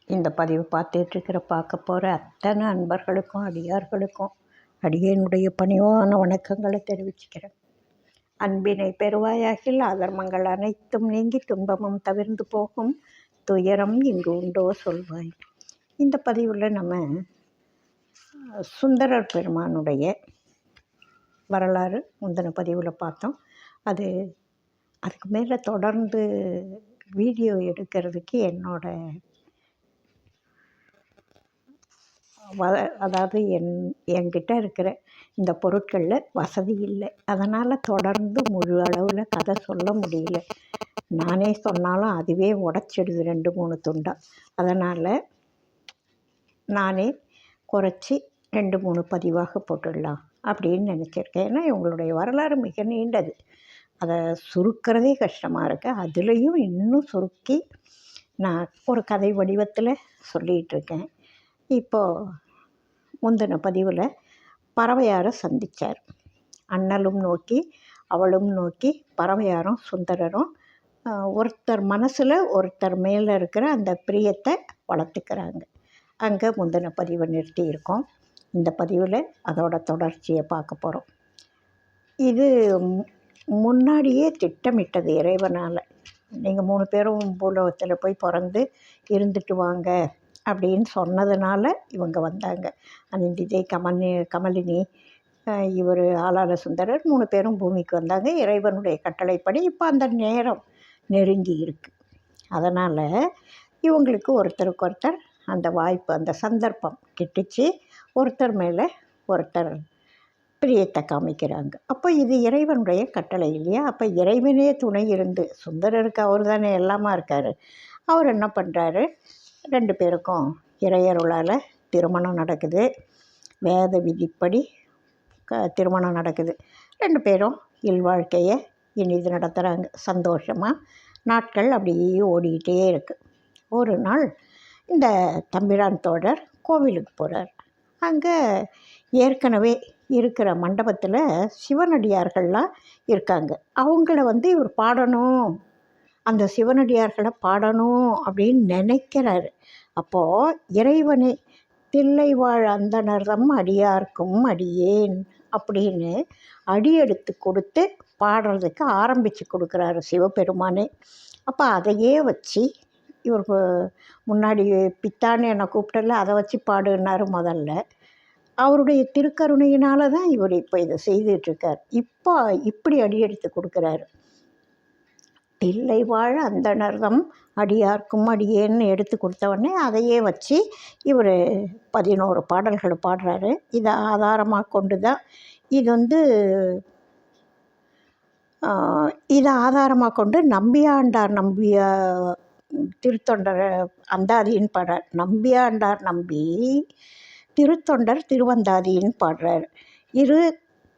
இந்த பதிவு பார்க்க போகிற அத்தனை அன்பர்களுக்கும் அடியார்களுக்கும் அடியனுடைய பணிவான வணக்கங்களை தெரிவிச்சுக்கிறேன். அன்பினை பெறுவாயாகில் ஆதர்மங்கள் அனைத்தும் நீங்கி துன்பமும் தவிர்ந்து போகும், துயரம் இங்கு உண்டோ சொல்வாய். இந்த பதிவில் நம்ம சுந்தரர் பெருமானுடைய வரலாறு முந்தின பதிவில் பார்த்தோம். அதுக்கு மேலே தொடர்ந்து வீடியோ எடுக்கிறதுக்கு அதாவது என்கிட்ட இருக்கிற இந்த பொருட்களில் வசதி இல்லை. அதனால் தொடர்ந்து முழு அளவில் கதை சொல்ல முடியல. நானே சொன்னாலும் அதுவே உடச்சிடுது 2-3 துண்டாக. அதனால் நானே குறைச்சி 2-3 பதிவாக போட்டுடலாம் அப்படின்னு நினச்சிருக்கேன். ஏன்னா இவங்களுடைய வரலாறு மிக நீண்டது. அதை சுருக்கிறதே கஷ்டமாக இருக்குது. அதுலேயும் இன்னும் சுருக்கி நான் ஒரு கதை வடிவத்தில் சொல்லிகிட்ருக்கேன். இப்போது முந்தின பதிவில் பறவையாரை சந்தித்தார். அண்ணலும் நோக்கி அவளும் நோக்கி பறவையாரும் சுந்தரரும் ஒருத்தர் மனசில் ஒருத்தர் மேலே இருக்கிற அந்த பிரியத்தை வளர்த்துக்கிறாங்க. அங்கே முந்தின பதிவை நிறுத்தி இருக்கோம். இந்த பதிவில் அதோட தொடர்ச்சியை பார்க்க போகிறோம். இது முன்னாடியே திட்டமிட்டது இறைவனால். நீங்கள் 3 பேரும் பூலோகத்தில் போய் பிறந்து இருந்துட்டு வாங்க அப்படின்னு சொன்னதுனால இவங்க வந்தாங்க. அனிந்திதை, கமலினி, இவர் ஆளாள சுந்தரர் 3 பேரும் பூமிக்கு வந்தாங்க இறைவனுடைய கட்டளைப்படி. இப்போ அந்த நேரம் நெருங்கி இருக்குது. அதனால் இவங்களுக்கு ஒருத்தருக்கு ஒருத்தர் அந்த வாய்ப்பு, அந்த சந்தர்ப்பம் கிட்டுச்சு. ஒருத்தர் மேலே ஒருத்தர் பிரியத்தை காமிக்கிறாங்க. அப்போ இது இறைவனுடைய கட்டளை இல்லையா? அப்போ இறைவனே துணை இருந்து, சுந்தரருக்கு அவர் தானே எல்லாமா இருக்கார். அவர் என்ன பண்ணுறாரு, 2 பேருக்கும் இறையருளால் திருமணம் நடக்குது. வேத விதிப்படி திருமணம் நடக்குது. 2 பேரும் இல்வாழ்க்கையை இனிது நடத்துகிறாங்க சந்தோஷமாக. நாட்கள் அப்படியே ஓடிக்கிட்டே இருக்குது. ஒரு நாள் இந்த தம்பிரான் தோழர் கோவிலுக்கு போகிறார். அங்கே ஏற்கனவே இருக்கிற மண்டபத்தில் சிவனடியார்கள்லாம் இருக்காங்க. அவங்கள இவர் பாடணும், அந்த சிவனடியார்களை பாடணும் அப்படின்னு நினைக்கிறாரு. அப்போது இறைவனே தில்லை வாழ் அந்தணர்தம் அடியார்க்கும் அடியேன் அப்படின்னு அடியெடுத்து கொடுத்து பாடுறதுக்கு ஆரம்பித்து கொடுக்குறாரு சிவபெருமானே. அப்போ அதையே வச்சு இவருக்கு முன்னாடி பித்தான்னு என்னை கூப்பிட்டல, அதை வச்சு பாடுனார் முதல்ல. அவருடைய திருக்கருணையினால தான் இவர் இப்போ இதை செய்துட்ருக்கார். இப்போ இப்படி அடியெடுத்து கொடுக்குறாரு. தில்லை வாழ அந்தணர்தம் அடியார்க்கும் அடியேன்னு எடுத்து கொடுத்தவொடனே அதையே வச்சு இவர் 11 பாடல்கள் பாடுறாரு. இதை ஆதாரமாக கொண்டு தான் இதை ஆதாரமாக கொண்டு நம்பியாண்டார் திருத்தொண்டர் அந்தாதின்னு பாடுறார். நம்பியாண்டார் நம்பி திருத்தொண்டர் திருவந்தாதின்னு பாடுறார்.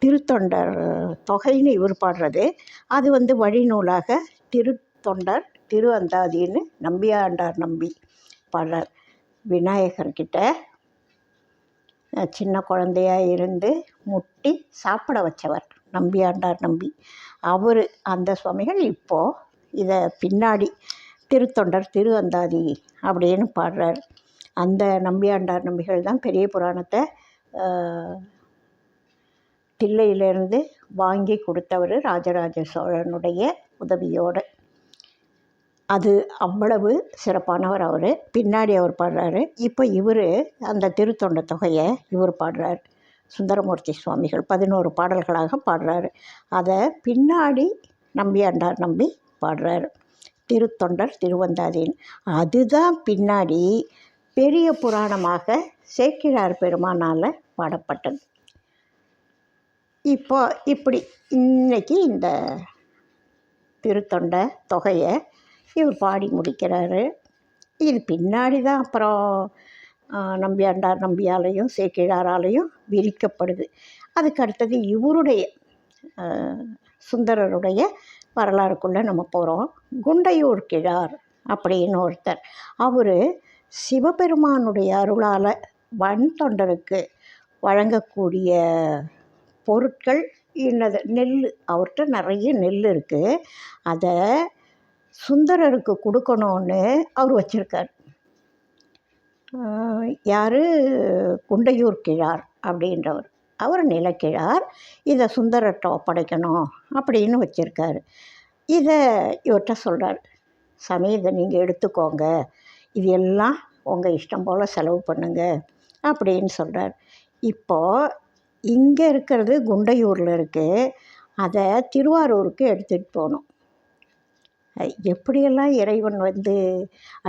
திருத்தொண்டர் தொகைன்னு இவர் பாடுறது. அது வழிநூலாக திருத்தொண்டர் திருவந்தாதின்னு நம்பியாண்டார் நம்பி பாடுறார். விநாயகர்கிட்ட சின்ன குழந்தையாக இருந்து முட்டி சாப்பிட வச்சவர் நம்பியாண்டார் நம்பி. அவர் அந்த சுவாமிகள் இப்போது இதை பின்னாடி திருத்தொண்டர் திருவந்தாதி அப்படின்னு பாடுறார். அந்த நம்பியாண்டார் நம்பிகள் தான் பெரிய புராணத்தை தில்லையிலேருந்து வாங்கி கொடுத்தவர் ராஜராஜ சோழனுடைய உதவியோடு. அது அவ்வளவு சிறப்பானவர் அவர். பின்னாடி அவர் பாடுறாரு. இப்போ இவர் அந்த திருத்தொண்ட தொகையை இவர் பாடுறார். சுந்தரமூர்த்தி சுவாமிகள் 11 பாடல்களாக பாடுறாரு. அதை பின்னாடி நம்பியாண்டார் நம்பி பாடுறார். திருத்தொண்டர் திருவந்தாதின்னு அதுதான் பின்னாடி பெரிய புராணமாக சேக்கிழார் பெருமானால் பாடப்பட்டது. இப்போ இப்படி இன்னைக்கு இந்த திருத்தொண்ட தொகையை இவர் பாடி முடிக்கிறாரு. இது பின்னாடி தான் அப்புறம் நம்பியாண்டார் நம்பியாலையும் சேக்கிழாராலையும் விரிக்கப்படுது. அதுக்கு அடுத்தது இவருடைய சுந்தரருடைய வரலாறுக்குள்ளே நம்ம போகிறோம். குண்டையூர் கிழார் அப்படின்னு ஒருத்தர். அவர் சிவபெருமானுடைய அருளால் வன் தொண்டருக்கு வழங்கக்கூடிய பொருட்கள் என்னது, நெல். அவர்கிட்ட நிறைய நெல் இருக்குது. அதை சுந்தரருக்கு கொடுக்கணுன்னு அவர் வச்சுருக்கார். யார், குண்டையூர் கிழார் அப்படின்றவர். அவர் நிலக்கிழார். இதை சுந்தரர்கிட்ட ஒப்படைக்கணும் அப்படின்னு வச்சுருக்காரு. இதை இவர்கிட்ட சொல்கிறார், சாமி இதை நீங்கள் எடுத்துக்கோங்க, இது எல்லாம் உங்கள் இஷ்டம் போல் செலவு பண்ணுங்க அப்படின்னு சொல்கிறார். இப்போது இங்கே இருக்கிறது குண்டையூரில் இருக்குது, அதை திருவாரூருக்கு எடுத்துகிட்டு போகணும். எப்படியெல்லாம் இறைவன்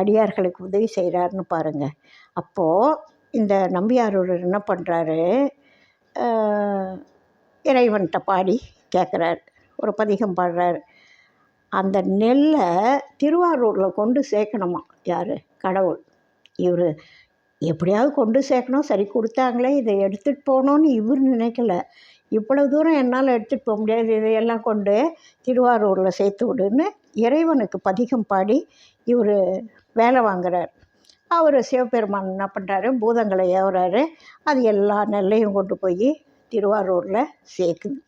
அடியார்களுக்கு உதவி செய்கிறாருன்னு பாருங்கள். அப்போது இந்த நம்பியாரூரர் என்ன பண்ணுறாரு, இறைவன்கிட்ட பாடி கேட்குறாரு, ஒரு பதிகம் பாடுறார். அந்த நெல்லை திருவாரூரில் கொண்டு சேர்க்கணுமா யார், கடவுள். இவர் எப்படியாவது கொண்டு சேர்க்கணும், சரி கொடுத்தாங்களே இதை எடுத்துகிட்டு போகணுன்னு இவர் நினைக்கல. இவ்வளவு தூரம் என்னால் எடுத்துகிட்டு போக முடியாது, இதையெல்லாம் கொண்டு திருவாரூரில் சேர்த்து விடுன்னு இறைவனுக்கு பதிகம் பாடி இவர் வேலை வாங்குறார். அவர் சிவபெருமான் என்ன பண்ணுறாரு, பூதங்களை ஏவுறாரு, அது எல்லா நெல்லையும் கொண்டு போய் திருவாரூரில் சேர்க்குது.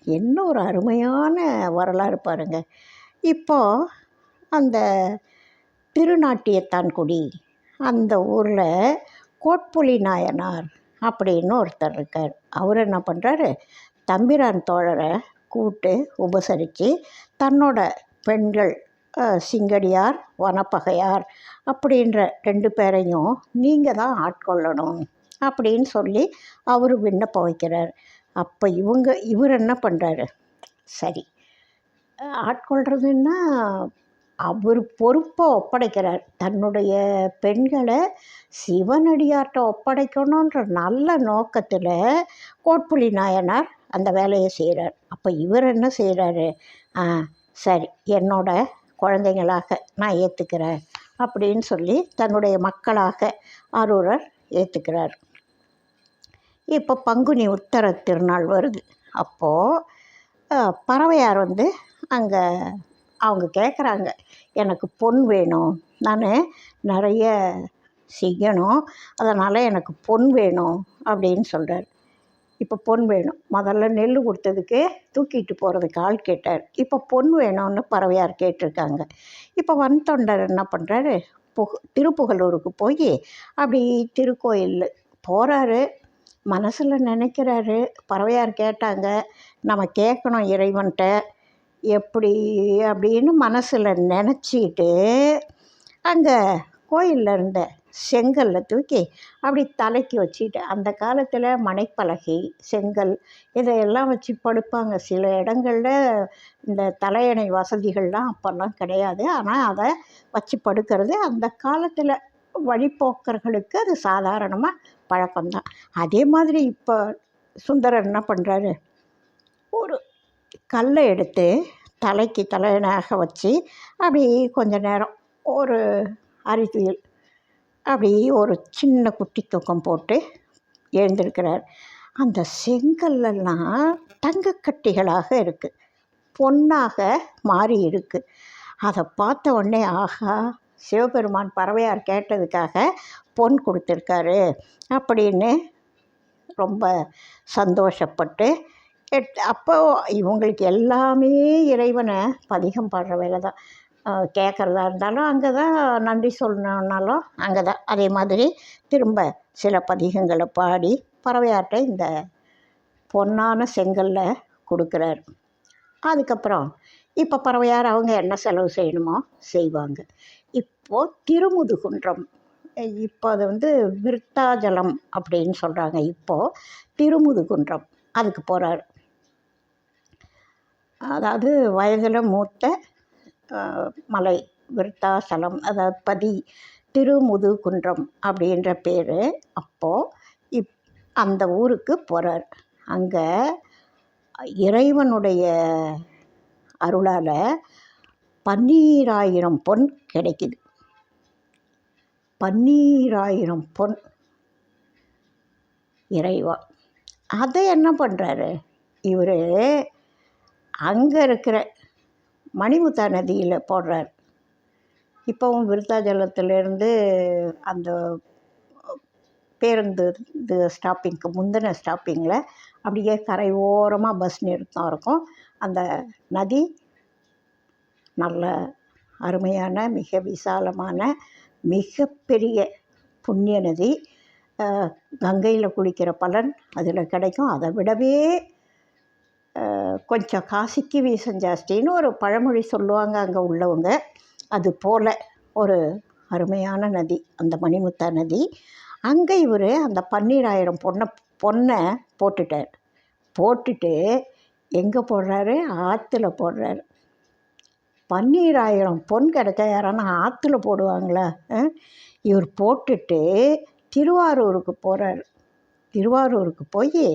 என்ன ஒரு அருமையான வரலாறு பாருங்கள். இப்போது அந்த திருநாட்டியத்தான்குடி அந்த ஊரில் கோட்புலி நாயனார் அப்படின்னு ஒருத்தர் இருக்கார். அவர் என்ன பண்ணுறாரு, தம்பிரான் தோழரை கூப்பிட்டு உபசரித்து தன்னோட பெண்கள் சிங்கடியார் வனப்பகையார் அப்படின்ற 2 பேரையும் நீங்கள் தான் ஆட்கொள்ளணும் அப்படின்னு சொல்லி அவர் விண்ணப்பம் வைக்கிறார். அப்போ இவர் என்ன பண்ணுறாரு, சரி ஆட்கொள்கிறதுன்னா அவர் பொறுப்பை ஒப்படைக்கிறார். தன்னுடைய பெண்களை சிவனடியார்கிட்ட ஒப்படைக்கணுன்ற நல்ல நோக்கத்தில் கோட்புலி நாயனார் அந்த வேலையை செய்கிறார். அப்போ இவர் என்ன செய்கிறாரு, சரி என்னோட குழந்தைங்களாக நான் ஏற்றுக்கிறேன் அப்படின்னு சொல்லி தன்னுடைய மக்களாக ஆரூரர் ஏற்றுக்கிறார். இப்போ பங்குனி உத்தர திருநாள் வருது. அப்போது பறவையார் அங்கே அவங்க கேட்குறாங்க, எனக்கு பொன் வேணும், நான் நிறைய செய்யணும், அதனால் எனக்கு பொன் வேணும் அப்படின்னு சொல்கிறார். இப்போ பொன் வேணும், முதல்ல நெல் கொடுத்ததுக்கு தூக்கிட்டு போகிறதுக்கு ஆள் கேட்டார். இப்போ பொன் வேணும்னு பறவையார் கேட்டிருக்காங்க. இப்போ வன்தொண்டர் என்ன பண்ணுறாரு, திருப்புகலூருக்கு போய் அப்படி திருக்கோயில் போகிறாரு. மனசில் நினைக்கிறாரு, பறவையார் கேட்டாங்க, நம்ம கேட்கணும் இறைவன்கிட்ட எப்படி அப்படின்னு மனசில் நினச்சிக்கிட்டு அங்கே கோயிலில் இருந்த செங்கல்ல தூக்கி அப்படி தலைக்கு வச்சுட்டு, அந்த காலத்தில் மனைப்பலகை செங்கல் இதையெல்லாம் வச்சு படுப்பாங்க. சில இடங்களில் இந்த தலையணை வசதிகள்லாம் அப்போல்லாம் கிடையாது, ஆனால் அதை வச்சு படுக்கிறது அந்த காலத்தில் வழிப்போக்கர்களுக்கு அது சாதாரணமாக பழக்கம்தான். அதே மாதிரி இப்போ சுந்தரர் என்ன பண்ணுறாரு, ஒரு கல்லை எடுத்து தலைக்கு தலையணாக வச்சு அப்படி கொஞ்ச நேரம் ஒரு அரிசியில் அப்படி ஒரு சின்ன குட்டி தூக்கம் போட்டு எழுந்திருக்கிறார். அந்த செங்கல்லாம் தங்கக்கட்டிகளாக இருக்குது, பொன்னாக மாறி இருக்குது. அதை பார்த்த உடனே ஆஹா, சிவபெருமான் பறவையார் கேட்டதுக்காக பொன் கொடுத்துருக்காரு அப்படின்னு ரொம்ப சந்தோஷப்பட்டு அப்போ இவங்களுக்கு எல்லாமே இறைவனை பதிகம் பாடுற வேலை தான். கேட்குறதா இருந்தாலும் அங்கே தான், நன்றி சொல்லணுன்னாலும் அங்கே தான். அதே மாதிரி திரும்ப சில பதிகங்களை பாடி பறவையார்கிட்ட இந்த பொன்னான செங்கல்ல கொடுக்குறாரு. அதுக்கப்புறம் இப்போ பறவையார் அவங்க என்ன செலவு செய்யணுமோ செய்வாங்க. இப்போது திருமுதுகுன்றம், இப்போ அது விருத்தாஜலம் அப்படின்னு சொல்கிறாங்க. இப்போது திருமுதுகுன்றம் அதுக்கு போகிறார். அதாவது வயதில் மூத்த மலை விருத்தாசலம், அதாவது திருமுதுகுன்றம் அப்படின்ற பேர். அப்போது அந்த ஊருக்கு போகிறார். அங்கே இறைவனுடைய அருளால் 12,000 பொன் கிடைக்குது. 12,000 பொன் இறைவா. அதை என்ன பண்ணுறாரு இவர், அங்கே இருக்கிற மணிமுத்தா நதியில் போடுறார். இப்போவும் விருத்தாஜலத்திலேருந்து அந்த பேருந்து ஸ்டாப்பிங்க்கு முந்தின ஸ்டாப்பிங்கில் அப்படியே கரை ஓரமாக பஸ் நிறுத்தம் இருக்கும். அந்த நதி நல்ல அருமையான மிக விசாலமான மிகப்பெரிய புண்ணிய நதி. கங்கையில் குளிக்கிற பலன் அதில் கிடைக்கும். அதை விடவே கொஞ்சம் காசிக்கு வீசம் ஜாஸ்தின்னு ஒரு பழமொழி சொல்லுவாங்க அங்கே உள்ளவங்க. அது போல் ஒரு அருமையான நதி அந்த மணிமுத்தா நதி. அங்கே இவர் அந்த 12,000 பொண்ணை போட்டுட்டு எங்கே போடுறாரு? ஆற்றுல போடுறாரு. 12,000 பொன் கிடைச்சா யாரானா ஆற்றுல போடுவாங்களா? இவர் போட்டுட்டு திருவாரூருக்கு போகிறார். திருவாரூருக்கு போய்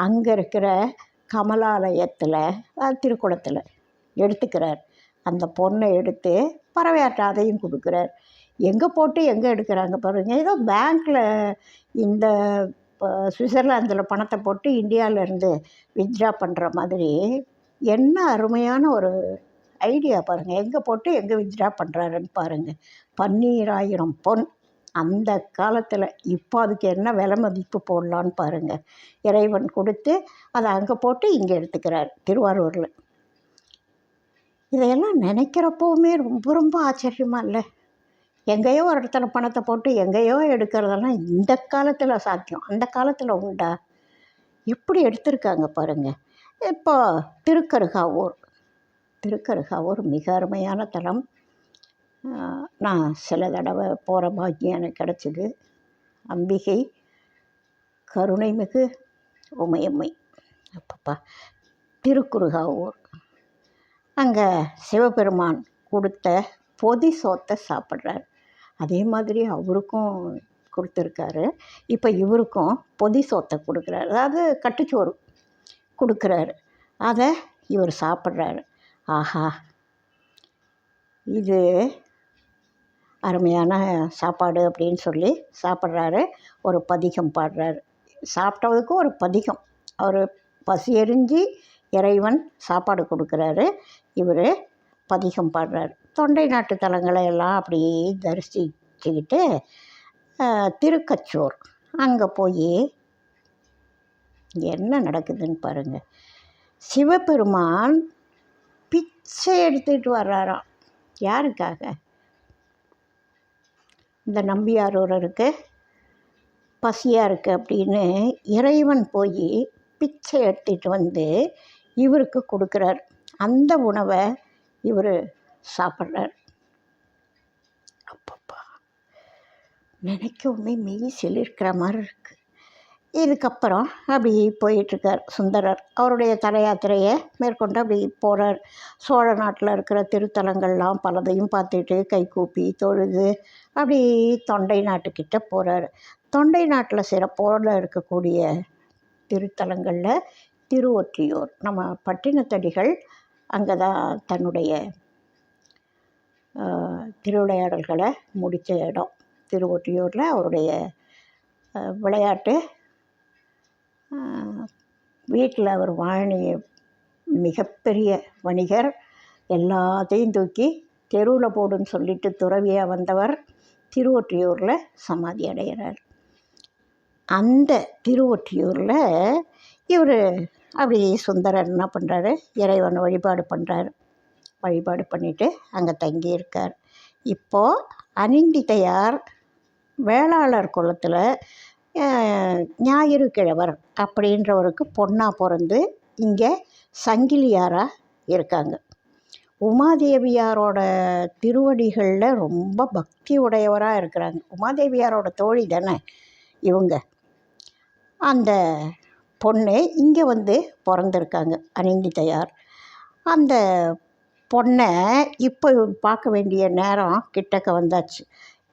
அங்கே இருக்கிற கமலாலயத்தில் திருக்குளத்தில் எடுத்துக்கிறார். அந்த பொண்ணை எடுத்து பறவையாட்ட அதையும் கொடுக்குறார். எங்கே போட்டு எங்கே எடுக்கிறாங்க பாருங்கள். ஏதோ பேங்க்கில் இந்த சுவிட்சர்லாந்தில் பணத்தை போட்டு இந்தியாவிலேருந்து வித்ட்ரா பண்ணுற மாதிரி என்ன அருமையான ஒரு ஐடியா பாருங்கள். எங்கே போட்டு எங்கே வித்ட்ரா பண்ணுறாருன்னு பாருங்கள். 12,000 பொன் அந்த காலத்தில். இப்போ அதுக்கு என்ன விலை மதிப்பு போடலான்னு பாருங்கள். இறைவன் கொடுத்து அதை அங்கே போட்டு இங்கே எடுத்துக்கிறார் திருவாரூரில். இதையெல்லாம் நினைக்கிறப்போவுமே ரொம்ப ரொம்ப ஆச்சரியமாக இல்லை? எங்கேயோ ஒரு இடத்துல பணத்தை போட்டு எங்கேயோ எடுக்கிறதெல்லாம் இந்த காலத்தில் சாத்தியம், அந்த காலத்தில் உண்டா? எப்படி எடுத்திருக்காங்க பாருங்கள். இப்போ திருக்கருகாவூர் மிக அருமையான தலம். நான் சில தடவை போகிற பாக்கியம் எனக்கு கிடச்சிது. அம்பிகை கருணைமிகு உமையம்மை அப்பப்பா. திருக்குறுகாவூர் அங்கே சிவபெருமான் கொடுத்த பொதி சோத்தை சாப்பிட்றார். அதே மாதிரி அவருக்கும் கொடுத்துருக்காரு. இப்போ இவருக்கும் பொதி சோத்தை கொடுக்குறாரு, அதாவது கட்டுச்சோறு கொடுக்குறாரு. அதை இவர் சாப்பிட்றாரு. ஆஹா, இது அருமையான சாப்பாடு அப்படின்னு சொல்லி சாப்பிட்றாரு. ஒரு பதிகம் பாடுறாரு. சாப்பிட்டதுக்கும் ஒரு பதிகம். அவர் பசி எறிஞ்சி இறைவன் சாப்பாடு கொடுக்குறாரு. இவர் பதிகம் பாடுறாரு. தொண்டை நாட்டு தலங்களை எல்லாம் அப்படியே தரிசிச்சுக்கிட்டு திருக்கச்சூர் அங்கே போய் என்ன நடக்குதுன்னு பாருங்கள். சிவபெருமான் பிச்சை எடுத்துகிட்டு வர்றாராம். யாருக்காக? இந்த நம்பியாரூரருக்கு பசியாக இருக்குது அப்படின்னு இறைவன் போய் பிச்சை எடுத்துகிட்டு வந்து இவருக்கு கொடுக்குறார். அந்த உணவை இவர் சாப்பிட்றார். அப்பப்பா, நினைக்கவுமே மெய் சிலிர்க்கிற மாதிரி இருக்குது. இதுக்கப்புறம் அப்படி போயிட்டுருக்கார் சுந்தரர். அவருடைய தல யாத்திரையை மேற்கொண்டு அப்படி போகிறார். சோழ நாட்டில் இருக்கிற திருத்தலங்கள்லாம் பலதையும் பார்த்துட்டு கைகூப்பி தொழுது அப்படி தொண்டை நாட்டுக்கிட்ட போகிறார். தொண்டை நாட்டில் சிறப்போடு இருக்கக்கூடிய திருத்தலங்களில் திருவொற்றியூர், நம்ம பட்டினத்தடிகள் அங்கே தான் தன்னுடைய திருவிளையாடல்களை முடித்த இடம். திருவொற்றியூரில் அவருடைய விளையாட்டு வீட்டில் அவர் வாணிய மிகப்பெரிய வணிகர். எல்லாத்தையும் தூக்கி தெருவில் போடுன்னு சொல்லிட்டு துறவியாக வந்தவர் திருவொற்றியூரில் சமாதி அடைகிறார். அந்த திருவொற்றியூரில் இவர் அப்படி சுந்தரர் என்ன பண்ணுறாரு? இறைவனை வழிபாடு பண்ணுறாரு. வழிபாடு பண்ணிவிட்டு அங்கே தங்கியிருக்கார். இப்போது அனிந்திதையார் வேளாளர் குலத்தில் ஞாயிறு கிழவர் அப்படின்றவருக்கு பொண்ணாக பிறந்து இங்கே சங்கிலியாராக இருக்காங்க. உமாதேவியாரோட திருவடிகளில் ரொம்ப பக்தி உடையவராக இருக்கிறாங்க. உமாதேவியாரோட தோழி தானே இவங்க. அந்த பொண்ணு இங்கே வந்து பிறந்திருக்காங்க அனிந்திதையார். அந்த பொண்ணை இப்போ பார்க்க வேண்டிய நேரம் கிட்டக்க வந்தாச்சு.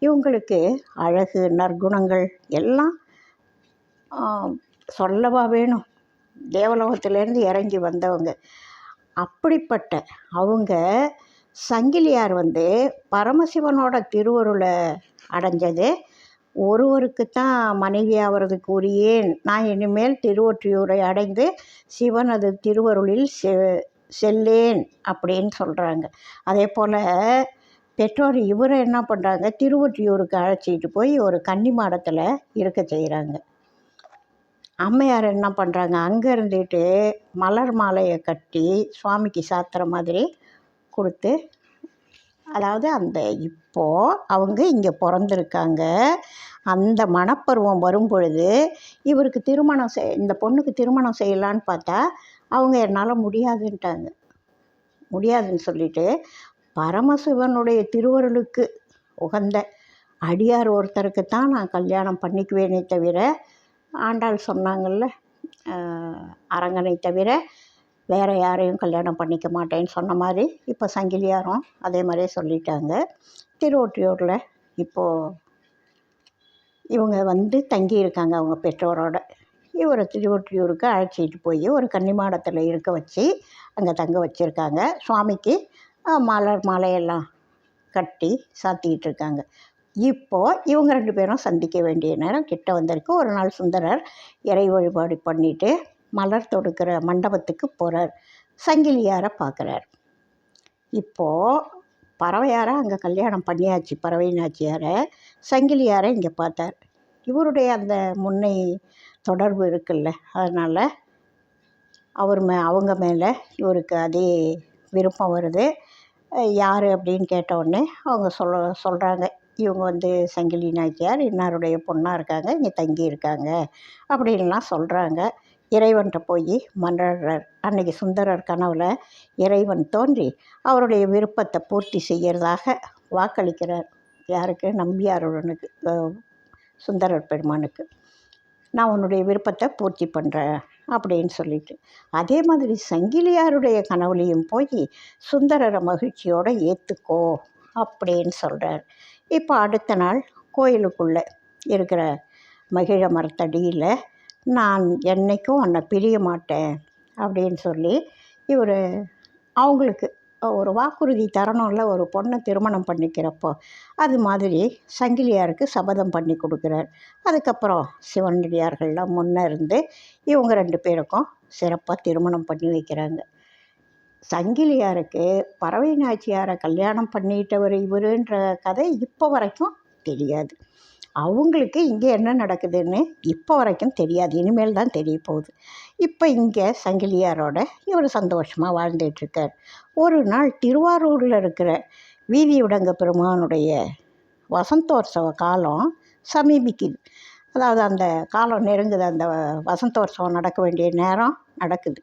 இவங்களுக்கு அழகு நற்குணங்கள் எல்லாம் சொல்லவா வேணும்? தேவலோகத்திலேருந்து இறங்கி வந்தவங்க. அப்படிப்பட்ட அவங்க சங்கிலியார் வந்து பரமசிவனோட திருவருளை அடைஞ்சது. ஒருவருக்கு தான் மனைவி ஆவறதுக்கு உரியேன், நான் இனிமேல் திருவொற்றியூரை அடைந்து சிவனது திருவருளில் செல்லேன் அப்படின்னு சொல்கிறாங்க. அதே போல் பெற்றோர் இவரை என்ன பண்ணுறாங்க? திருவொற்றியூருக்கு அழைச்சிட்டு போய் ஒரு கன்னி மாடத்தில் இருக்க செய்கிறாங்க. அம்மையார் என்ன பண்ணுறாங்க? அங்கே இருந்துட்டு மலர் மாலையை கட்டி சுவாமிக்கு சாத்துற மாதிரி கொடுத்து அதாவது இப்போது அவங்க இங்கே பிறந்திருக்காங்க. அந்த மணப்பருவம் வரும் பொழுது இவருக்கு இந்த பொண்ணுக்கு திருமணம் செய்யலான்னு பார்த்தா அவங்க என்னால் முடியாதுன்ட்டாங்க. முடியாதுன்னு சொல்லிட்டு பரமசிவனுடைய திருவருளுக்கு உகந்த அடியார் ஒருத்தருக்கு தான் நான் கல்யாணம் பண்ணிக்குவேனே தவிர, ஆண்டாள் சொன்னாங்கள்ல, அரங்கனை தவிர வேறு யாரையும் கல்யாணம் பண்ணிக்க மாட்டேன்னு சொன்ன மாதிரி இப்போ சங்கிலியாரும் அதே மாதிரியே சொல்லிட்டாங்க. திருவொற்றியூரில் இப்போது இவங்க வந்து தங்கியிருக்காங்க அவங்க பெற்றோரோட. இவரை திருவொற்றியூருக்கு அழைச்சிட்டு போய் ஒரு கன்னிமாடத்தில் இருக்க வச்சு அங்கே தங்க வச்சுருக்காங்க. சுவாமிக்கு மலர் மாலையெல்லாம் கட்டி சாத்திக்கிட்டு இருக்காங்க. இப்போது இவங்க 2 பேரும் சந்திக்க வேண்டிய நேரம் கிட்ட வந்திருக்கு. ஒரு நாள் சுந்தரர் இறை வழிபாடு பண்ணிவிட்டு மலர் தொடுக்கிற மண்டபத்துக்கு போகிறார். சங்கிலியாரை பார்க்குறார். இப்போது பறவையாரை அங்கே கல்யாணம் பண்ணியாச்சு, பறவை நாச்சியாரை. சங்கிலியாரை இங்கே பார்த்தார். இவருடைய அந்த முன்னை தொடர்பு இருக்குல்ல, அதனால் அவங்க மேலே இவருக்கு அதே விருப்பம் வருது. யார் அப்படின்னு கேட்டவுடனே அவங்க சொல்கிறாங்க, இவங்க வந்து சங்கிலி நாச்சியார் இன்னாருடைய பொண்ணாக இருக்காங்க, இங்கே தங்கியிருக்காங்க அப்படின்லாம் சொல்கிறாங்க. இறைவன்கிட்ட போய் மன்றாடுறார். அன்றைக்கி சுந்தரர் கனவில் இறைவன் தோன்றி அவருடைய விருப்பத்தை பூர்த்தி செய்கிறதாக வாக்களிக்கிறார். யாருக்கு? நம்பியாருடனுக்கு, சுந்தரர் பெருமானுக்கு. நான் உன்னுடைய விருப்பத்தை பூர்த்தி பண்ணுறேன் அப்படின்னு சொல்லிட்டு, அதே மாதிரி சங்கிலியாருடைய கனவுலையும் போய் சுந்தரரை மகிழ்ச்சியோடு ஏற்றுக்கோ அப்படின்னு சொல்கிறார். இப்போ அடுத்த நாள் கோயிலுக்குள்ளே இருக்கிற மகிழ மரத்தடியில் நான் என்றைக்கும் உன்னை பிரிய மாட்டேன் அப்படின்னு சொல்லி இவர் அவங்களுக்கு ஒரு வாக்குறுதி தரணும்ல, ஒரு பொண்ணை திருமணம் பண்ணிக்கிறப்போ. அது மாதிரி சங்கிலியாருக்கு சபதம் பண்ணி கொடுக்குறார். அதுக்கப்புறம் சிவனடியார்கள்லாம் முன்னே இருந்து இவங்க 2 பேருக்கும் சிறப்பாக திருமணம் பண்ணி வைக்கிறாங்க. சங்கிலியாருக்கு பறவை நாச்சியாரை கல்யாணம் பண்ணிட்டவர் இவருன்ற கதை இப்போ வரைக்கும் தெரியாது. அவங்களுக்கு இங்கே என்ன நடக்குதுன்னு இப்போ வரைக்கும் தெரியாது. இனிமேல் தான் தெரிய போகுது. இப்போ இங்கே சங்கிலியாரோட இவர் சந்தோஷமாக வாழ்ந்துட்டுருக்கார். ஒரு நாள் திருவாரூரில் இருக்கிற வீதி விடங்க பெருமானுடைய வசந்தோற்சவ காலம் சமீபிக்குது. அதாவது அந்த காலம் நெருங்குது. அந்த வசந்தோற்சவம் நடக்க வேண்டிய நேரம் நடக்குது,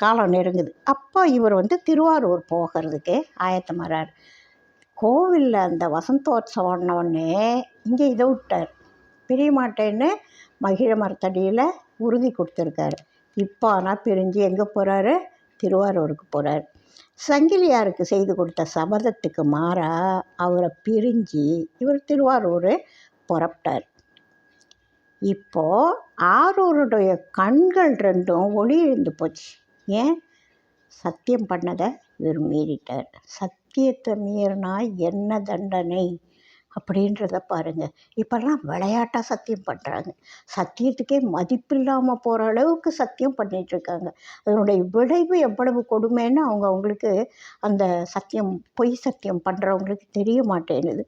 காலம் நெருங்குது. அப்போ இவர் வந்து திருவாரூர் போகிறதுக்கு ஆயத்தமாகிறார். கோவிலில் அந்த வசந்தோற்சவம்னோடனே இங்கே இதை விட்டார், பிரிய மாட்டேன்னு மகிழ மரத்தடியில் உறுதி கொடுத்துருக்காரு. இப்போ ஆனால் பிரிஞ்சு எங்கே போகிறாரு? திருவாரூருக்கு போகிறார். சங்கிலியாருக்கு செய்து கொடுத்த சபதத்துக்கு மாறாக அவரை பிரிஞ்சு இவர் திருவாரூர் புறப்பட்டார். இப்போது ஆரூருடைய கண்கள் 2ம் ஒளி எழுந்து போச்சு. ஏன்? சத்தியம் பண்ணதை இவர் மீறிட்டார். சத்தியத்தை மீறினா என்ன தண்டனை அப்படின்றத பாருங்கள். இப்போல்லாம் விளையாட்டாக சத்தியம் பண்ணுறாங்க. சத்தியத்துக்கே மதிப்பில்லாமல் போகிற அளவுக்கு சத்தியம் பண்ணிகிட்ருக்காங்க. அதனுடைய விளைவு எவ்வளவு கொடுமைன்னு அவங்களுக்கு அந்த சத்தியம், பொய் சத்தியம் பண்ணுறவங்களுக்கு தெரிய மாட்டேங்குது.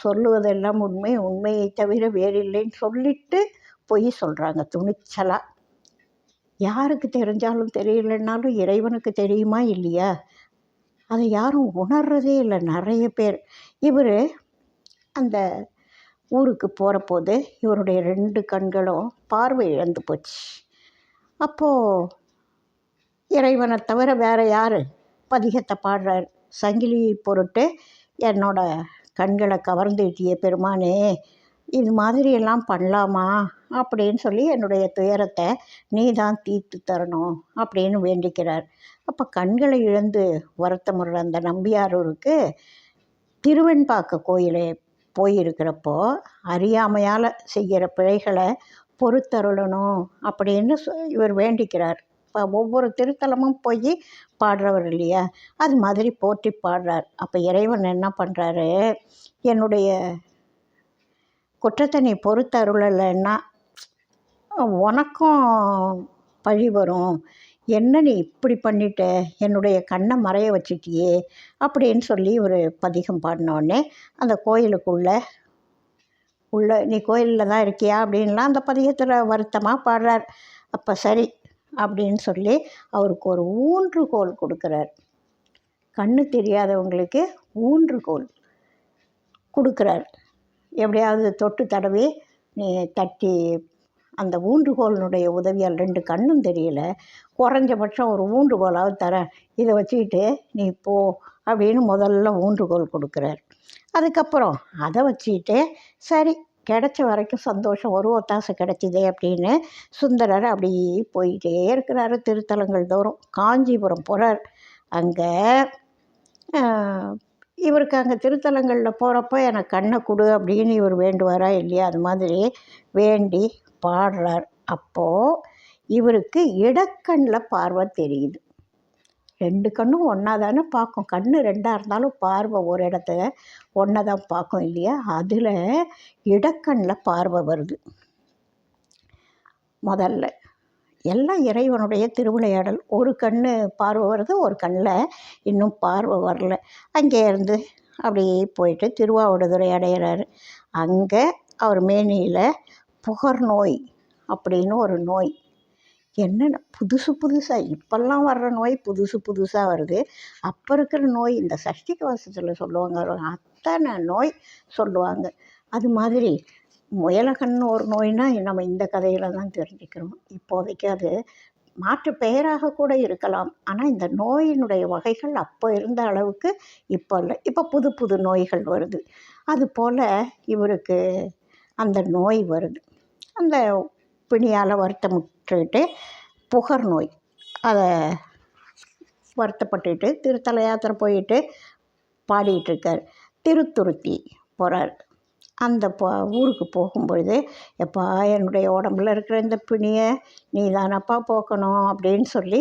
சொல்லுவதெல்லாம் உண்மை, உண்மையை தவிர வேறு இல்லைன்னு சொல்லிட்டு பொய் சொல்கிறாங்க துணிச்சலாக. யாருக்கு தெரிஞ்சாலும் தெரியலைன்னாலும் இறைவனுக்கு தெரியுமா இல்லையா? அதை யாரும் உணர்றதே இல்லை நிறைய பேர். இவர் அந்த ஊருக்கு போகிற போது இவருடைய 2 கண்களும் பார்வை இழந்து போச்சு. அப்போது இறைவனை தவிர வேறு யார் பதிகத்தை பாடுறார்? சங்கிலி பொருட்டு என்னோட கண்களை கவர்ந்துட்டிய பெருமானே, இது மாதிரியெல்லாம் பண்ணலாமா அப்படின்னு சொல்லி என்னுடைய துயரத்தை நீ தான் தீர்த்து தரணும் அப்படின்னு வேண்டிக்கிறார். அப்போ கண்களை இழந்து வருத்தமுற அந்த நம்பியாரூருக்கு திருவெண்பாக்க கோயிலை போயிருக்கிறப்போ அறியாமையால் செய்கிற பிழைகளை பொறுத்தருளணும் அப்படின்னு இவர் வேண்டிக்கிறார். இப்போ ஒவ்வொரு திருத்தலமும் போய் பாடுறவர் இல்லையா, அது மாதிரி போற்றி பாடுறார். அப்போ இறைவன் என்ன பண்ணுறாரு? என்னுடைய குற்றத்தை நீ பொறுத்தருளலைன்னா உனக்கும் பழி வரும். என்ன நீ இப்படி பண்ணிட்ட, என்னுடைய கண்ணை மறைய வச்சிட்டியே அப்படின்னு சொல்லி ஒரு பதிகம் பாடினோடனே அந்த கோயிலுக்குள்ளே நீ கோயிலில் தான் இருக்கியா அப்படின்லாம் அந்த பதிகத்தில் வருத்தமாக பாடுறார். அப்போ சரி அப்படின்னு சொல்லி அவருக்கு ஒரு ஊன்றுகோல் கொடுக்குறார். கண்ணு தெரியாதவங்களுக்கு ஊன்றுகோல் கொடுக்குறார். எப்படியாவது தொட்டு தடவி நீ தட்டி அந்த ஊன்றுகோலினுடைய உதவியால் 2 கண்ணும் தெரியல, குறைஞ்சபட்சம் ஒரு ஊன்றுகோலாவது தரேன், இதை வச்சுக்கிட்டு நீ போ அப்படின்னு முதல்ல ஊன்றுகோல் கொடுக்குறார். அதுக்கப்புறம் அதை வச்சுக்கிட்டு சரி கிடைச்ச வரைக்கும் சந்தோஷம், ஒரு ஒத்தாசை கிடைச்சிதே அப்படின்னு சுந்தரர் அப்படி போயிட்டே இருக்கிறாரு திருத்தலங்கள் தோறும். காஞ்சிபுரம் போகிறார். அங்கே இவருக்கு அங்கே திருத்தலங்களில் போகிறப்ப எனக்கு கண்ணை கொடு அப்படின்னு இவர் வேண்டுவாரா இல்லையா, அது மாதிரி வேண்டி பாடுறார். அப்போது இவருக்கு இடக்கண்ணில் பார்வை தெரியுது. 2 கண்ணும் ஒன்றா தானே பார்க்கும், கண் 2ஆக இருந்தாலும் பார்வை ஒரு இடத்த ஒன்றை தான் பார்க்கும் இல்லையா. அதில் இடக்கண்ணில் பார்வை வருது. முதல்ல எல்லாம் இறைவனுடைய திருவிளையாடல். ஒரு கண் பார்வை வருது, ஒரு கண்ணில் இன்னும் பார்வை வரல. அங்கே இருந்து அப்படியே போயிட்டு திருவாவடுதுறை அடையிறாரு. அங்கே அவர் மேனியில் புகர்நோய் அப்படின்னு ஒரு நோய், என்னென்ன புதுசு புதுசாக இப்போல்லாம் வர்ற நோய் புதுசு புதுசாக வருது. அப்போ இருக்கிற நோய் இந்த சஷ்டி கவசத்தில் சொல்லுவாங்க, அத்தனை நோய் சொல்லுவாங்க. அது மாதிரி முயலகன்னு ஒரு நோய்னா நம்ம இந்த கதையில் தான் தெரிஞ்சுக்கிறோம். இப்போதைக்கு அது மாற்று பெயராக கூட இருக்கலாம். ஆனால் இந்த நோயினுடைய வகைகள் அப்போ இருந்த அளவுக்கு இப்போ இல்லை. இப்போ புது புது நோய்கள் வருது. அதுபோல் இவருக்கு அந்த நோய் வருது. அந்த பிணியால் வருத்தமுற்றுக்கிட்டு புகர் நோய், அதை வருத்தப்பட்டுக்கிட்டு திருத்தல யாத்திரை போயிட்டு பாடிகிட்டு இருக்கார். திருத்துருத்தி போகிறார். அந்த ஊருக்கு போகும்பொழுது, எப்பா என்னுடைய உடம்புல இருக்கிற இந்த பிணியை நீ தானப்பா போக்கணும் அப்படின்னு சொல்லி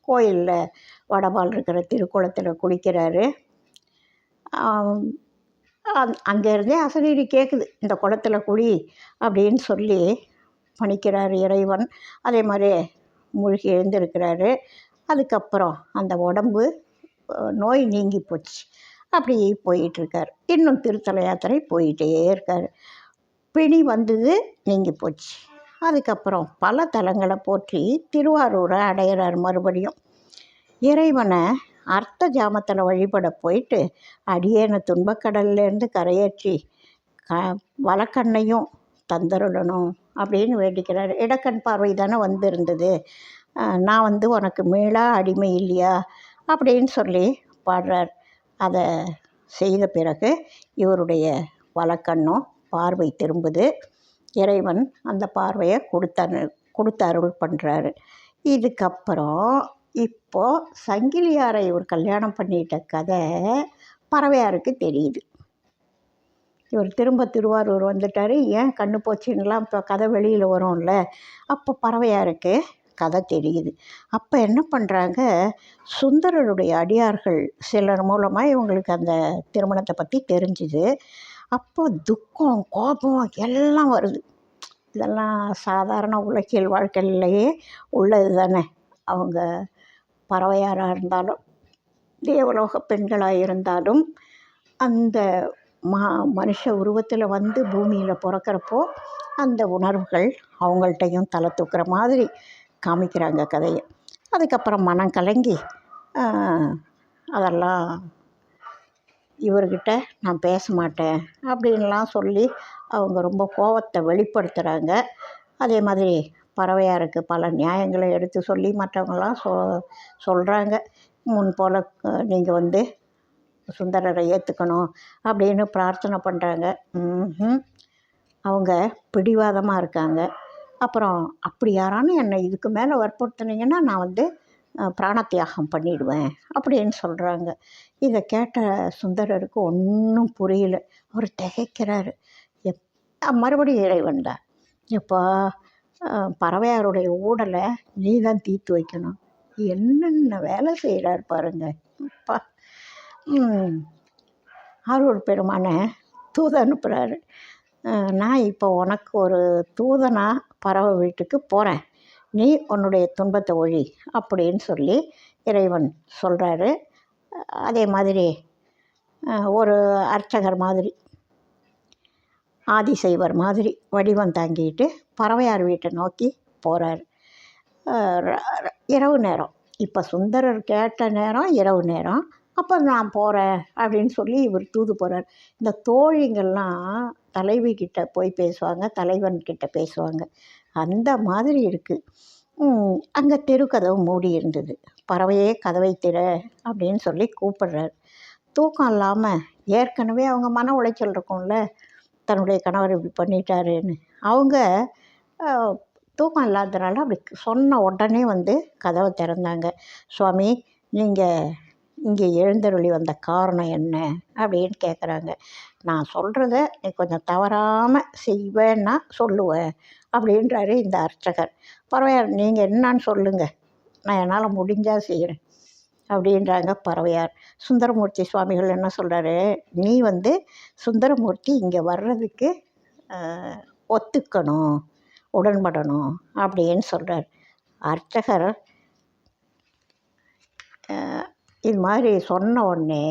கோயிலில் வடபால் இருக்கிற திருக்குளத்தில் குளிக்கிறாரு. அங்கேருந்தே அசரீரி கேட்குது, இந்த குளத்தில் குளி அப்படின்னு சொல்லி பணிக்கிறார் இறைவன். அதே மாதிரி மூழ்கி எழுந்திருக்கிறாரு. அதுக்கப்புறம் அந்த உடம்பு நோய் நீங்கி போச்சு. அப்படி போயிட்டுருக்கார். இன்னும் திருத்தல யாத்திரை போயிட்டே இருக்கார். பிணி வந்தது, நீங்கி போச்சு. அதுக்கப்புறம் பல தலங்களை போற்றி திருவாரூரை அடையிறார். மறுபடியும் இறைவனை அர்த்த ஜாமத்தில் வழிபட போயிட்டு அடியேன துன்பக்கடல்லேருந்து கரையேற்றி வலக்கண்ணையும் தந்தருளணும் அப்படின்னு வேண்டிக்கிறார். இடக்கண் பார்வை தானே வந்திருந்தது, நான் உனக்கு மீளா அடிமை இல்லையா அப்படின்னு சொல்லி பாடுறார். அதை செய்த பிறகு இவருடைய வலக்கண்ணும் பார்வை திரும்புது. இறைவன் அந்த பார்வையை கொடுத்து அருள் பண்ணுறாரு. இதுக்கப்புறம் இப்போது சங்கிலியாரை இவர் கல்யாணம் பண்ணிட்ட கதை பறவையாருக்கு தெரியுது. இவர் திரும்ப திருவாரூர் வந்துட்டார். ஏன் கண்ணு போச்சுன்னெலாம் இப்போ கதை வெளியில் வரும்ல. அப்போ பறவையாருக்கு கதை தெரியுது. அப்போ என்ன பண்ணுறாங்க, சுந்தரருடைய அடியார்கள் சிலர் மூலமாக இவங்களுக்கு அந்த திருமணத்தை பற்றி தெரிஞ்சுது. அப்போ துக்கம், கோபம் எல்லாம் வருது. இதெல்லாம் சாதாரண உலகியல் வாழ்க்கையிலேயே உள்ளது தானே. அவங்க பறவையாராக இருந்தாலும் தேவலோக பெண்களாக இருந்தாலும் அந்த மனுஷ உருவத்தில் வந்து பூமியில் பிறக்கிறப்போ அந்த உணர்வுகள் அவங்கள்ட்டையும் தலை தூக்குற மாதிரி காமிக்கிறாங்க கதையை. அதுக்கப்புறம் மனம் கலங்கி அதெல்லாம் இவர்கிட்ட நான் பேச மாட்டேன் அப்படின்லாம் சொல்லி அவங்க ரொம்ப கோபத்தை வெளிப்படுத்துகிறாங்க. அதே மாதிரி பறவையாருக்கு பல நியாயங்களை எடுத்து சொல்லி மற்றவங்களாம் சொல்கிறாங்க. முன் போல் நீங்கள் சுந்தரரை ஏற்றுக்கணும் அப்படின்னு பிரார்த்தனை பண்ணுறாங்க. அவங்க பிடிவாதமாக இருக்காங்க. அப்புறம் அப்படி யாரானு என்னை இதுக்கு மேலே வற்புறுத்துனீங்கன்னா நான் பிராணத்தியாகம் பண்ணிடுவேன் அப்படின்னு சொல்கிறாங்க. இதை கேட்ட சுந்தரருக்கு ஒன்றும் புரியல. அவர் திகைக்கிறாரு. மறுபடியும் இறைவன் தான், எப்பா பறவையாருடைய ஊடலை நீ தான் தீர்த்து வைக்கணும். என்னென்ன வேலை செய்கிறார் பாருங்க. அப்பா ஆரூர் பெருமானை தூது அனுப்புகிறாரு. நான் இப்போ உனக்கு ஒரு தூதனாக பறவை வீட்டுக்கு போகிறேன், நீ உன்னுடைய துன்பத்தை ஒழி அப்படின்னு சொல்லி இறைவன் சொல்கிறாரு. அதே மாதிரி ஒரு அர்ச்சகர் மாதிரி, ஆதிசைவர் மாதிரி வடிவம் தாங்கிட்டு பறவையார் வீட்டை நோக்கி போகிறார். இரவு நேரம். இப்போ சுந்தரர் கேட்ட நேரம் இரவு நேரம். அப்போ நான் போகிறேன் அப்படின்னு சொல்லி இவர் தூது போகிறார். இந்த தோழிங்கள்லாம் தலைவி கிட்ட போய் பேசுவாங்க, தலைவன்கிட்ட பேசுவாங்க. அந்த மாதிரி இருக்குது. அங்கே தெருக்கதவு மூடி இருந்தது. பறவையே கதவை திற அப்படின்னு சொல்லி கூப்பிடுறார். தூக்கம் இல்லாமல் ஏற்கனவே அவங்க மன உளைச்சல் இருக்கும்ல, தன்னுடைய கணவர் இப்படி பண்ணிட்டாருன்னு. அவங்க தூக்கம் இல்லாததுனால அப்படி சொன்ன உடனே வந்து கதவை திறந்தாங்க. சுவாமி, நீங்கள் இங்கே எழுந்தருளி வந்த காரணம் என்ன அப்படின்னு கேட்குறாங்க. நான் சொல்கிறத நீ கொஞ்சம் தவறாமல் செய்வேன்னா சொல்லுவேன் அப்படின்றாரு இந்த அர்ச்சகர். பறவையார், நீங்கள் என்னான்னு சொல்லுங்கள், நான் என்னால் முடிஞ்சால் செய்கிறேன் அப்படின்றாங்க பறவையார். சுந்தரமூர்த்தி சுவாமிகள் என்ன சொல்கிறாரு, நீ வந்து சுந்தரமூர்த்தி இங்கே வர்றதுக்கு ஒத்துக்கணும், உடன்படணும் அப்படின்னு சொல்கிறார். அர்ச்சகர் இது மாதிரி சொன்ன உடனே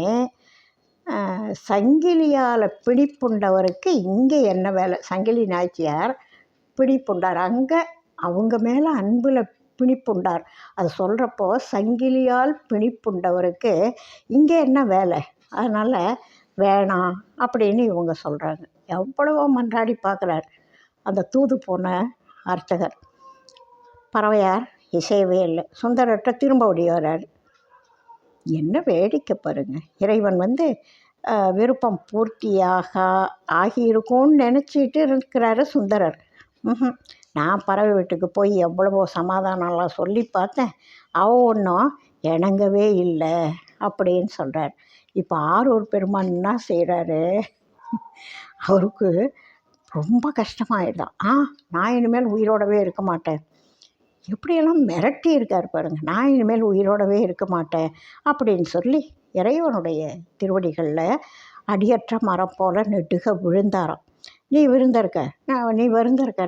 சங்கிலியால் பிடிப்புண்டவருக்கு இங்கே என்ன வேலை? சங்கிலி நாச்சியார் பிடிப்புண்டார், அங்கே அவங்க மேலே அன்பில் பிணிப்புண்டார். அது சொல்கிறப்போ சங்கிலியால் பிணிப்புண்டவருக்கு இங்கே என்ன வேலை, அதனால் வேணாம் அப்படின்னு இவங்க சொல்கிறாங்க. எவ்வளவோ மன்றாடி பார்க்குறார் அந்த தூது போன அர்ச்சகர். பறவையார் இசையவே இல்லை. சுந்தரர்கிட்ட திரும்ப ஓடி வர்றார். என்ன வேடிக்கை பாருங்கள், இறைவன் வந்து விருப்பம் பூர்த்தியாக ஆகியிருக்கும்னு நினச்சிட்டு இருக்கிறாரு சுந்தரர். நான் பறவை வீட்டுக்கு போய் எவ்வளவோ சமாதானம்லாம் சொல்லி பார்த்தேன், ஒன்றும் இணங்கவே இல்லை அப்படின்னு சொல்கிறார். இப்போ ஆரூர் பெருமான் என்ன செய்கிறாரு, அவருக்கு ரொம்ப கஷ்டமாயிடுதான். நான் இனிமேல் உயிரோடவே இருக்க மாட்டேன், எப்படியெல்லாம் மிரட்டி இருக்கார் பாருங்கள், நான் இனிமேல் உயிரோடவே இருக்க மாட்டேன் அப்படின்னு சொல்லி இறைவனுடைய திருவடிகளில் அடியற்ற மரம் போல் நெடுக விழுந்தாராம். நீ விருந்திருக்க,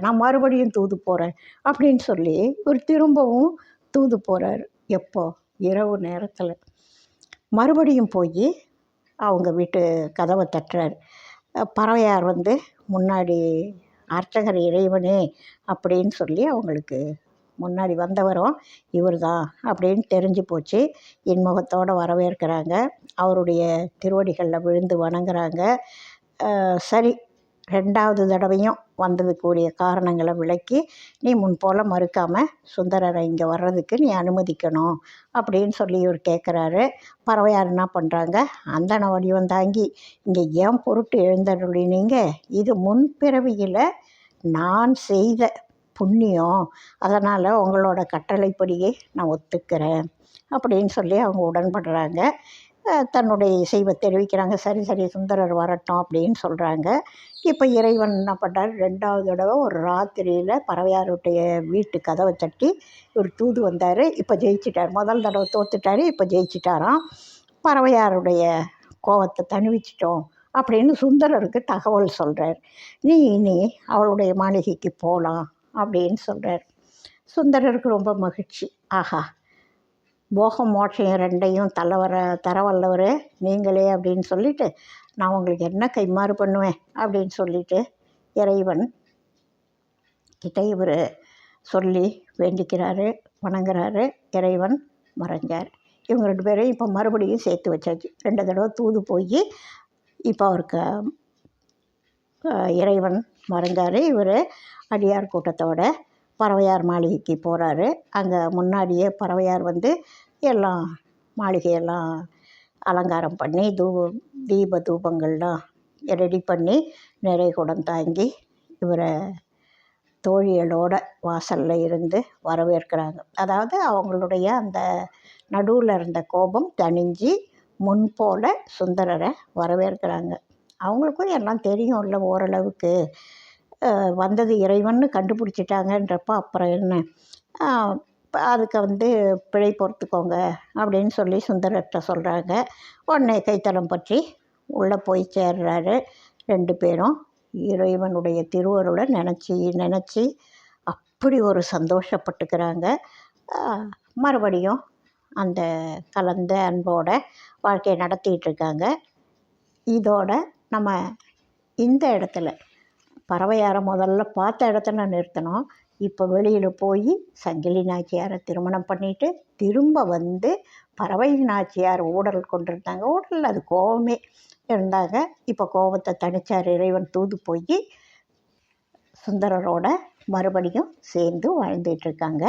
நான் மறுபடியும் தூது போகிறேன் அப்படின்னு சொல்லி ஒரு திரும்பவும் தூது போகிறார். எப்போ? இரவு நேரத்தில் மறுபடியும் போய் அவங்க வீட்டு கதவை தட்டுறார். பறவையார் வந்து முன்னாடி அர்ச்சகர் இறைவனே அப்படின்னு சொல்லி அவங்களுக்கு முன்னாடி வந்தவரும் இவர் தான் அப்படின்னு தெரிஞ்சு போச்சு. இன்முகத்தோடு வரவேற்கிறாங்க, அவருடைய திருவடிகளில் விழுந்து வணங்குறாங்க. சரி, 2வது தடவையும் வந்ததுக்குரிய காரணங்களை விளக்கி, நீ முன்போல் மறுக்காமல் சுந்தரரை இங்கே வர்றதுக்கு நீ அனுமதிக்கணும் அப்படின்னு சொல்லி இவர் கேட்குறாரு. பறவையார் என்ன பண்ணுறாங்க, அந்தன வடிவம் தாங்கி இங்கே ஏன் பொருட்டு எழுந்தருளினீங்க, இது முன்பிறவியில் நான் செய்த புண்ணியம், அதனால் உங்களோட கட்டளைப்படியே நான் ஒத்துக்கிறேன் அப்படின்னு சொல்லி அவங்க உடன்படுறாங்க. தன்னுடைய இசைவை தெரிவிக்கிறாங்க. சரி சுந்தரர் வரட்டும் அப்படின்னு சொல்கிறாங்க. இப்போ இறைவன் என்ன பண்ணுறாரு, 2வது தடவை ஒரு ராத்திரியில் பறவையாருடைய வீட்டு கதவை தட்டி ஒரு தூது வந்தார். இப்போ ஜெயிச்சிட்டார். முதல் தடவை தோத்துட்டார், இப்போ ஜெயிச்சிட்டாராம். பறவையாருடைய கோபத்தை தணிவிச்சிட்டோம் அப்படின்னு சுந்தரருக்கு தகவல் சொல்கிறார். நீ இனி அவளுடைய மாளிகைக்கு போகலாம் அப்படின்னு சொல்கிறார். சுந்தரருக்கு ரொம்ப மகிழ்ச்சி. ஆஹா, போகம் மோட்சம் 2யும் தரவல்லவர் நீங்களே அப்படின்னு சொல்லிவிட்டு, நான் உங்களுக்கு என்ன கைமாறு பண்ணுவேன் அப்படின்னு சொல்லிவிட்டு இறைவன் கிட்ட இவர் சொல்லி வேண்டிக்கிறாரு, வணங்குறாரு. இறைவன் மறைஞ்சார். இவங்க 2 பேரையும் இப்போ மறுபடியும் சேர்த்து வச்சாச்சு. 2 தடவை தூது போய் இப்போ அவருக்கு இறைவன் மறைஞ்சார். இவர் அடியார் கூட்டத்தோட பறவையார் மாளிகைக்கு போகிறாரு. அங்கே முன்னாடியே பறவையார் வந்து எல்லாம் மாளிகையெல்லாம் அலங்காரம் பண்ணி தீப தூபங்கள்லாம் ரெடி பண்ணி நிறை குடம் தாங்கி இவரை தோழிகளோட வாசலில் இருந்து வரவேற்கிறாங்க. அதாவது அவங்களுடைய அந்த நடுவில் இருந்த கோபம் தணிஞ்சு முன்போல் சுந்தரரை வரவேற்கிறாங்க. அவங்களுக்கும் எல்லாம் தெரியும்ல, ஓரளவுக்கு வந்தது இறைவன்னு கண்டுபிடிச்சிட்டாங்கன்றப்போ அப்புறம் என்ன, அதுக்கு வந்து பிழை பொறுத்துக்கோங்க அப்படின்னு சொல்லி சுந்தரர்கிட்ட சொல்கிறாங்க. உடனே கைத்தலம் பற்றி உள்ளே போய் சேர்றாரு. 2 பேரும் இறைவனுடைய திருவருளை நினச்சி அப்படி ஒரு சந்தோஷப்பட்டுக்கிறாங்க. மறுபடியும் அந்த கலந்த அன்போட வாழ்க்கையை நடத்திட்டு இருக்காங்க. இதோட நம்ம இந்த இடத்துல பறவையாரை முதல்ல பார்த்த இடத்துல நிறுத்தினோம். இப்போ வெளியில் போய் சங்கிலி நாச்சியாரை திருமணம் பண்ணிவிட்டு திரும்ப வந்து பறவை நாச்சியார் ஊடல் கொண்டிருந்தாங்க. ஊடல் அது கோபமே இருந்தாங்க. இப்போ கோபத்தை தணிச்சார் இறைவன். தூது போய் சுந்தரரோட மறுபடியும் சேர்ந்து வாழ்ந்துட்டுருக்காங்க.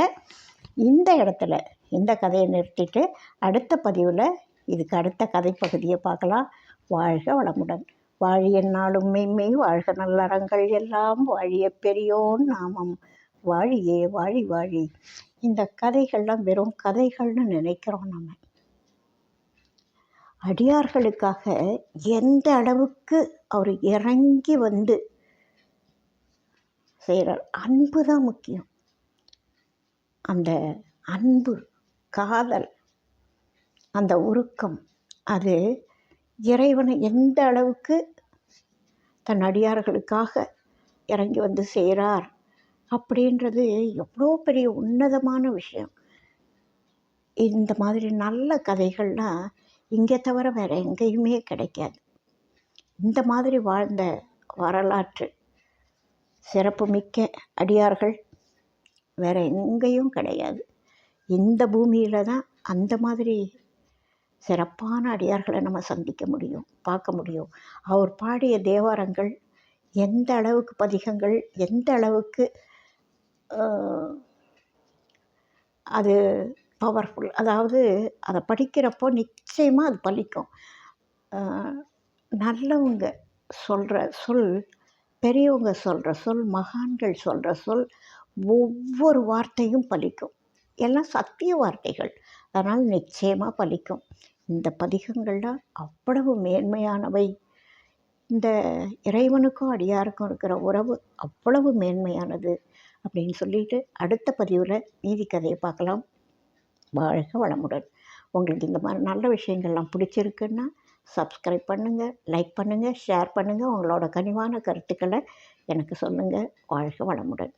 இந்த இடத்துல இந்த கதையை நிறுத்திட்டு அடுத்த பதிவில் இதுக்கு அடுத்த கதைப்பகுதியை பார்க்கலாம். வாழ்க வளமுடன். வாழிய நாளும் மெய்மை வாழ்க நல்லறங்கள் எல்லாம் வாழிய பெரியோன் நாமம் வாழியே வாழி வாழி. இந்த கதைகள்லாம் வெறும் கதைகள்னு நினைக்கிறோம் நம்ம. அடியார்களுக்காக எந்த அளவுக்கு அவர் இறங்கி வந்து செய்கிறார். அன்பு தான் முக்கியம். அந்த அன்பு, காதல், அந்த உருக்கம், அது இறைவனை எந்த அளவுக்கு தன் அடியார்களுக்காக இறங்கி வந்து செய்கிறார் அப்படின்றது எவ்வளோ பெரிய உன்னதமான விஷயம். இந்த மாதிரி நல்ல கதைகள்லாம் இங்கே தவிர வேறு எங்கேயுமே கிடைக்காது. இந்த மாதிரி வாழ்ந்த வரலாற்று சிறப்புமிக்க அடியார்கள் வேறு எங்கேயும் கிடையாது. இந்த பூமியில் தான் அந்த மாதிரி சிறப்பான அடியார்களை நம்ம சந்திக்க முடியும், பார்க்க முடியும். அவர் பாடிய தேவாரங்கள் எந்த அளவுக்கு, பதிகங்கள் எந்த அளவுக்கு அது பவர்ஃபுல். அதாவது அதை படிக்கிறப்போ நிச்சயமாக அது பலிக்கும். நல்லவங்க சொல்கிற சொல், பெரியவங்க சொல்கிற சொல், மகான்கள் சொல்கிற சொல், ஒவ்வொரு வார்த்தையும் பலிக்கும். எல்லாம் சத்திய வார்த்தைகள், அதனால் நிச்சயமாக பலிக்கும். இந்த பதிகங்கள்லாம் அவ்வளவு மேன்மையானவை. இந்த இறைவனுக்கும் அடியாருக்கும் இருக்கிற உறவு அவ்வளவு மேன்மையானது அப்படின்னு சொல்லிட்டு அடுத்த பதிவில் மீதி கதையை பார்க்கலாம். வாழ்க வளமுடன். உங்களுக்கு இந்த மாதிரி நல்ல விஷயங்கள்லாம் பிடிச்சிருக்குன்னா சப்ஸ்கிரைப் பண்ணுங்கள், லைக் பண்ணுங்கள், ஷேர் பண்ணுங்கள். உங்களோட கனிவான கருத்துக்களை எனக்கு சொல்லுங்கள். வாழ்க வளமுடன்.